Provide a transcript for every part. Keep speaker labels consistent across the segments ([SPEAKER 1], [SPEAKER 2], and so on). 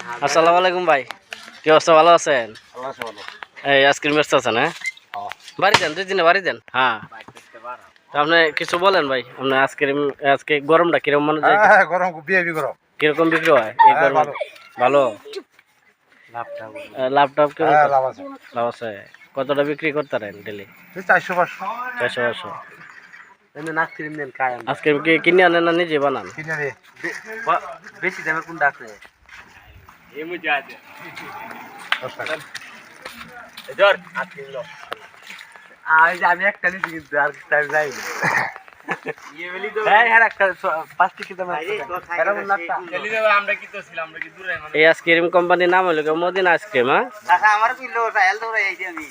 [SPEAKER 1] আসসালামু আলাইকুম ভাই, কি অবস্থা? ভালো আছেন?
[SPEAKER 2] আল্লাহ আছে ভালো।
[SPEAKER 1] এই আইসক্রিম ব্যস্ত আছেন? হ্যাঁ, বাড়ি যান, 2 দিনে বাড়ি যান। হ্যাঁ, তো আপনি কিছু বলেন ভাই, আপনি আইসক্রিম আজকে গরমটা কিরকম মনে যায়?
[SPEAKER 2] হ্যাঁ গরম খুব বিয়ে গরম।
[SPEAKER 1] কিরকম বিক্রি হয় এই গরমে?
[SPEAKER 2] ভালো
[SPEAKER 1] ভালো। লাভটাপ কেমন?
[SPEAKER 2] হ্যাঁ লাভ আছে।
[SPEAKER 1] লাভ আছে। কতটা বিক্রি করতেন ডেলি?
[SPEAKER 2] 400-500
[SPEAKER 1] 400-500। আইসক্রিম কি কিনে আনেন না নিজে বানান?
[SPEAKER 2] কিনে রে।
[SPEAKER 3] বেশি দামে কোনটা আছে?
[SPEAKER 2] 10 টাকা।
[SPEAKER 3] আমি একটা নিচ্ছি কিন্তু আর টাইম যাই হ্যাঁ হ্যাঁ একটা 5 টাকা দাম
[SPEAKER 1] এই আইসক্রিম কোম্পানির নাম হলো মদিনা আইসক্রিম। হ্যাঁ,
[SPEAKER 3] আমার কিলো টাইল ধরে এই যে আমি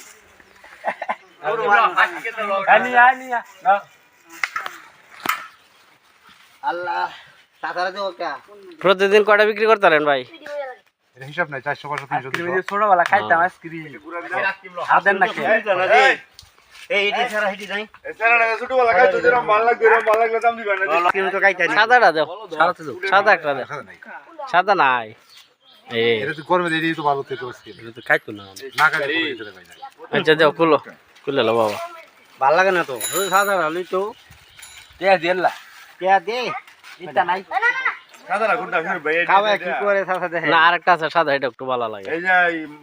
[SPEAKER 3] আল্লাহ তাছাড়া দেবো কে
[SPEAKER 1] প্রতিদিন কয়টা বিক্রি করতেন ভাই?
[SPEAKER 2] এর হিসাব নাই, 400-500-300
[SPEAKER 3] ছোটবেলা খাইতাম আইসক্রিম আর দেন না কে
[SPEAKER 1] সাদাটা দাও, সাদা একটা দাও। সাদা নাই।
[SPEAKER 2] এটা তো গরমে দিয়ে তো ভালো তেতো স্কিন।
[SPEAKER 3] তো খাইতো না
[SPEAKER 2] না খাইলে পরে এটা খাই না।
[SPEAKER 1] আচ্ছা দাও, খুলো খুলে লো বাবা।
[SPEAKER 3] ভাল লাগে না তো সাদা আলু তো কে দিলা কে দে এটা নাই
[SPEAKER 4] সাদারা কোনটা ফির ভাই
[SPEAKER 3] খাওয়া কি করে সাদা দেখে
[SPEAKER 1] না, আরেকটা আছে সাদা, এটা একটু ভালো লাগে।
[SPEAKER 4] এই যে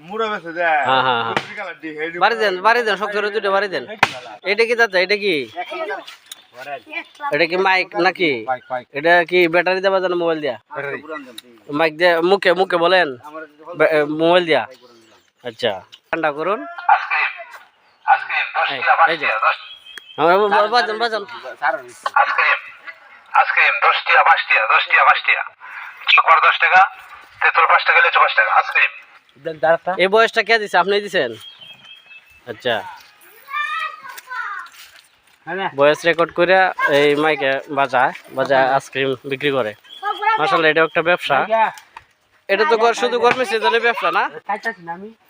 [SPEAKER 4] মুড়া বেছে যায়
[SPEAKER 1] হ্যাঁ, হ্যাঁ, হ্যাঁ।
[SPEAKER 4] কুচি কালার দি হেডি
[SPEAKER 1] বাড়ি দেন শক্ত করে দুটো বাড়ি দেন। এটা কি দাদা? এটা কি মাইক নাকি?
[SPEAKER 2] পাইক
[SPEAKER 1] এটা কি ব্যাটারি দেওয়া জানো? মোবাইল দিয়া
[SPEAKER 2] ব্যাটারি।
[SPEAKER 1] মাইক দিয়ে মুখে মুখে বলেন, মোবাইল দিয়া। আচ্ছা, ঠান্ডা করুন। এই যে বাজান বাজান।
[SPEAKER 5] আইসক্রিম 10 টাকা 5 টাকা 10 টাকা 5 টাকা চকবার 10 টাকা তেঁতুল 5 টাকা লিচু 5 টাকা আইসক্রিম।
[SPEAKER 1] এই বয়সটা কে দিছে? আপনি দিছেন? আচ্ছা, বয়স রেকর্ড করে এই মাইকে বাজায় আইসক্রিম বিক্রি করে। মাশাআল্লাহ, এটা একটা ব্যবসা। এটা তো শুধু গরমের সিজনে ব্যবসা না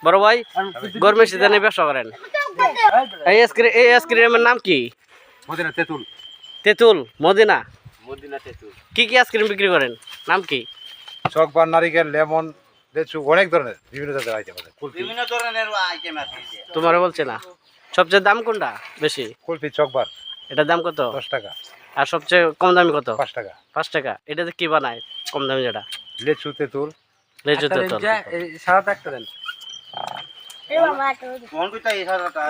[SPEAKER 1] বড় ভাই? গরমের সিজনে ব্যবসা করেন। এই আইসক্রিমের নাম কি?
[SPEAKER 2] মদিনা তেতুল।
[SPEAKER 1] তেঁতুল মদিনা।
[SPEAKER 3] মদিনা তেতুল
[SPEAKER 1] কি কি আইসক্রিম বিক্রি করেন? নাম কি?
[SPEAKER 2] চকবার, নারিকেল, লেমন, লেচু, অনেক ধরনের বিভিন্ন জাতের আইটেম আছে। কুলফি,
[SPEAKER 3] বিভিন্ন ধরনের আইটেম আছে
[SPEAKER 1] তোমার বলছে না। সবচেয়ে দাম কোনটা বেশি?
[SPEAKER 2] কুলফি চকবার
[SPEAKER 1] এটার দাম কত?
[SPEAKER 2] 10 টাকা।
[SPEAKER 1] আর সবচেয়ে কম দামি কত?
[SPEAKER 2] 5 টাকা।
[SPEAKER 1] 5 টাকা। এটাতে কি বানায় কম দামি যেটা?
[SPEAKER 2] লেচু, তেতুল।
[SPEAKER 1] লেচু তেঁতুল।
[SPEAKER 3] সাদা একটা দেন
[SPEAKER 6] এ বাবা তো
[SPEAKER 3] কোন কইতা এই সাদাটা